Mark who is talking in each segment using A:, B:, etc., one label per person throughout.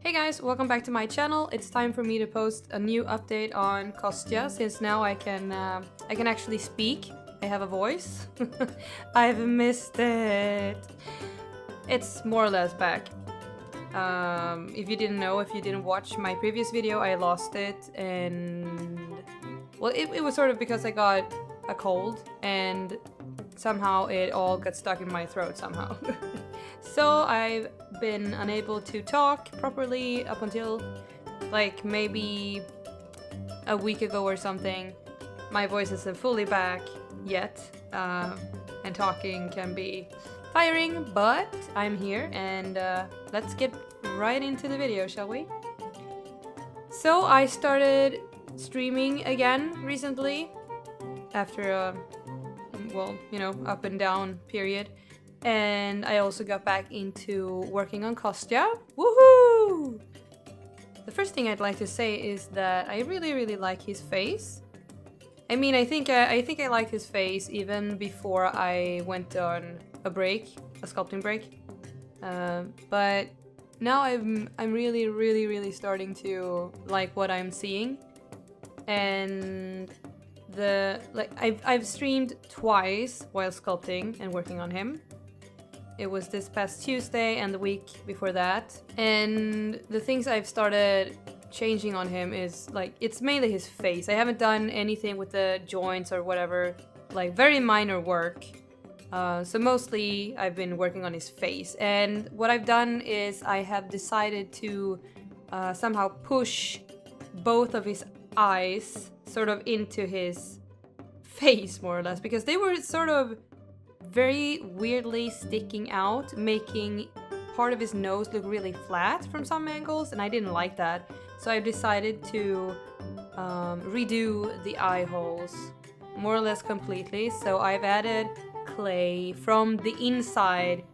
A: Hey guys, welcome back to my channel. It's time for me to post a new update on Kostya, since now I can actually speak. I have a voice. I've missed it. It's more or less back. If you didn't know, if you didn't watch my previous video, I lost it, and well, it was sort of because I got a cold and somehow it all got stuck in my throat somehow. So I've been unable to talk properly up until like maybe a week ago or something. My voice isn't fully back yet, and talking can be tiring, but I'm here, and let's get right into the video, shall we? So I started streaming again recently after a, well, you know, up and down period. And I also got back into working on Kostya. Woohoo! The first thing I'd like to say is that I really like his face. I mean, I think I liked his face even before I went on a break, a sculpting break. But now I'm really starting to like what I'm seeing. And I've streamed twice while sculpting and working on him. It was this past Tuesday and the week before that. And the things I've started changing on him is like, it's mainly his face. I haven't done anything with the joints or whatever, like very minor work. So mostly I've been working on his face. And what I've done is I have decided to somehow push both of his eyes sort of into his face, more or less, because they were sort of very weirdly sticking out, making part of his nose look really flat from some angles, and I didn't like that. So I've decided to redo the eye holes more or less completely. So I've added clay from the inside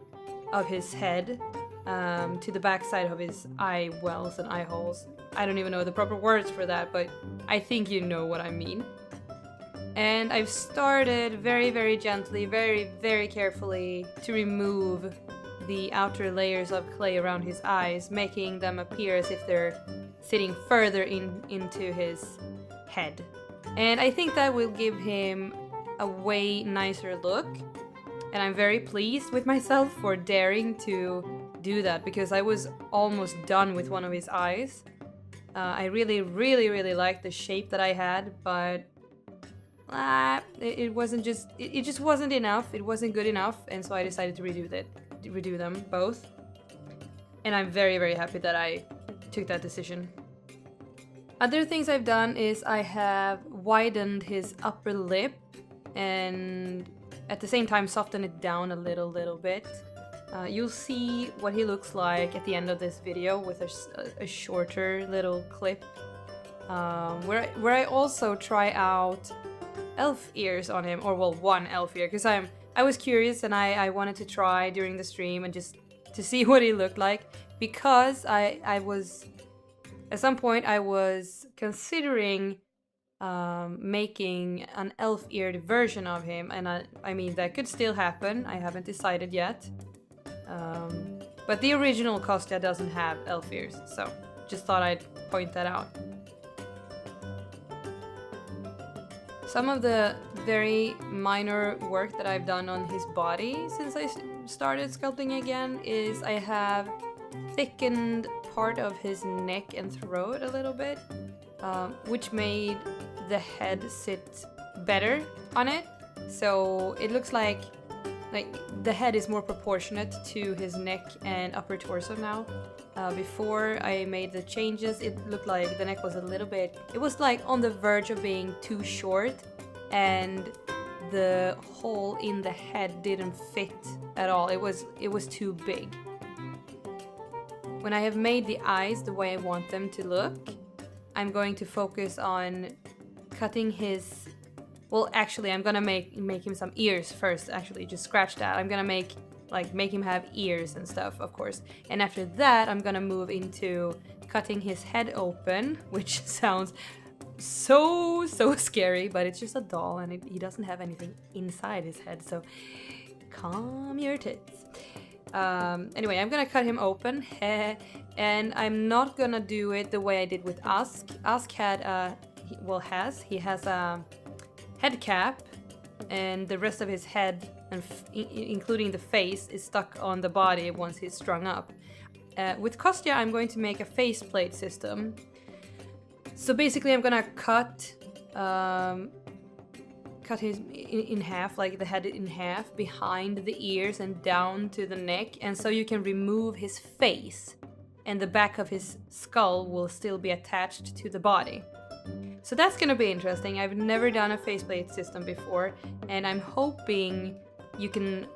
A: of his head to the back side of his eye wells and eye holes. I don't even know the proper words for that, but I think you know what I mean. And I've started very gently, very carefully to remove the outer layers of clay around his eyes, making them appear as if they're sitting further into his head. And I think that will give him a way nicer look. And I'm very pleased with myself for daring to do that, because I was almost done with one of his eyes. I really liked the shape that I had, but it just wasn't enough. It wasn't good enough, and so I decided to redo them both. And I'm very happy that I took that decision. Other things I've done is I have widened his upper lip and at the same time softened it down a little bit. You'll see what he looks like at the end of this video with a shorter little clip where I also try out elf ears on him, or well, one elf ear, because I was curious and I wanted to try during the stream and just to see what he looked like, because I was at some point I was considering making an elf-eared version of him, and I mean, that could still happen. I haven't decided yet. But the original Kostya doesn't have elf ears, so just thought I'd point that out. Some of the very minor work that I've done on his body since I started sculpting again is I have thickened part of his neck and throat a little bit, which made the head sit better on it. So it looks like the head is more proportionate to his neck and upper torso now. Before I made the changes, it looked like the neck was a little bit, it was like on the verge of being too short, and the hole in the head didn't fit at all. It was too big. When I have made the eyes the way I want them to look, I'm going to focus on cutting his, well, actually I'm gonna make him some ears first. Actually, just scratch that. I'm gonna make him have ears and stuff, of course. And after that, I'm gonna move into cutting his head open, which sounds so scary, but it's just a doll and he doesn't have anything inside his head, so calm your tits. Anyway, I'm gonna cut him open, and I'm not gonna do it the way I did with Ask. Ask had he has a head cap, and the rest of his head, and including the face, is stuck on the body once he's strung up. With Kostya, I'm going to make a faceplate system. So basically, I'm gonna cut his in half, like the head in half, behind the ears and down to the neck, and so you can remove his face, and the back of his skull will still be attached to the body. So that's gonna be interesting. I've never done a faceplate system before, and I'm hoping you can,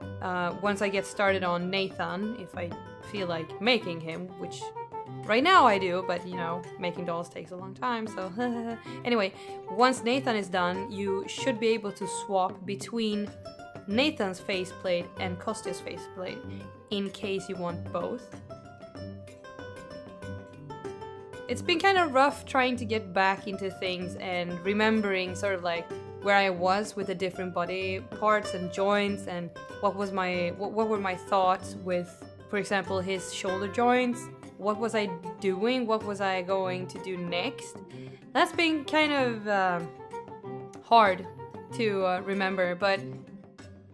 A: once I get started on Nathan, if I feel like making him, which right now I do, but you know, making dolls takes a long time, so anyway, once Nathan is done, you should be able to swap between Nathan's faceplate and Kostya's faceplate in case you want both. It's been kind of rough trying to get back into things and remembering sort of like where I was with the different body parts and joints, and what were my thoughts with, for example, his shoulder joints. What was I doing? What was I going to do next? That's been kind of hard to remember, but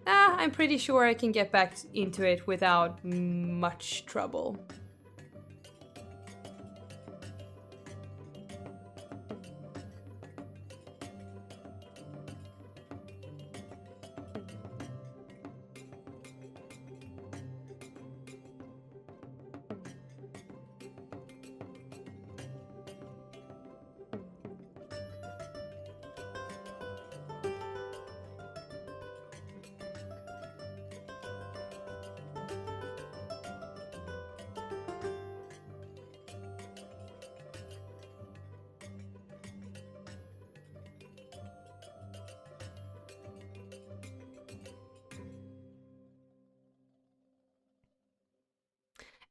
A: I'm pretty sure I can get back into it without much trouble.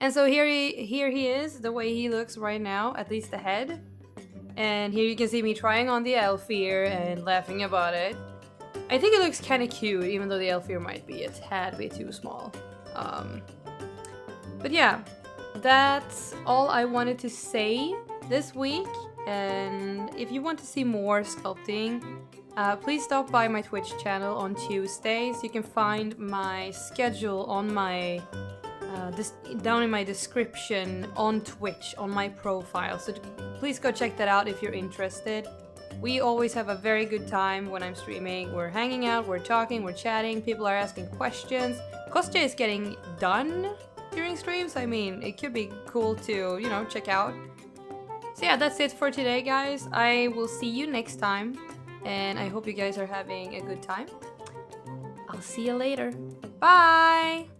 A: And so here he is, the way he looks right now, at least the head. And here you can see me trying on the elf ear and laughing about it. I think it looks kind of cute, even though the elf ear might be a tad bit too small. But yeah, that's all I wanted to say this week. And if you want to see more sculpting, please stop by my Twitch channel on Tuesdays. You can find my schedule on my down in my description on Twitch, on my profile, so please go check that out if you're interested. We always have a very good time when I'm streaming. We're hanging out, we're talking, we're chatting, people are asking questions. Kostya is getting done during streams. I mean, it could be cool to, you know, check out. So yeah, that's it for today, guys. I will see you next time, and I hope you guys are having a good time. I'll see you later. Bye!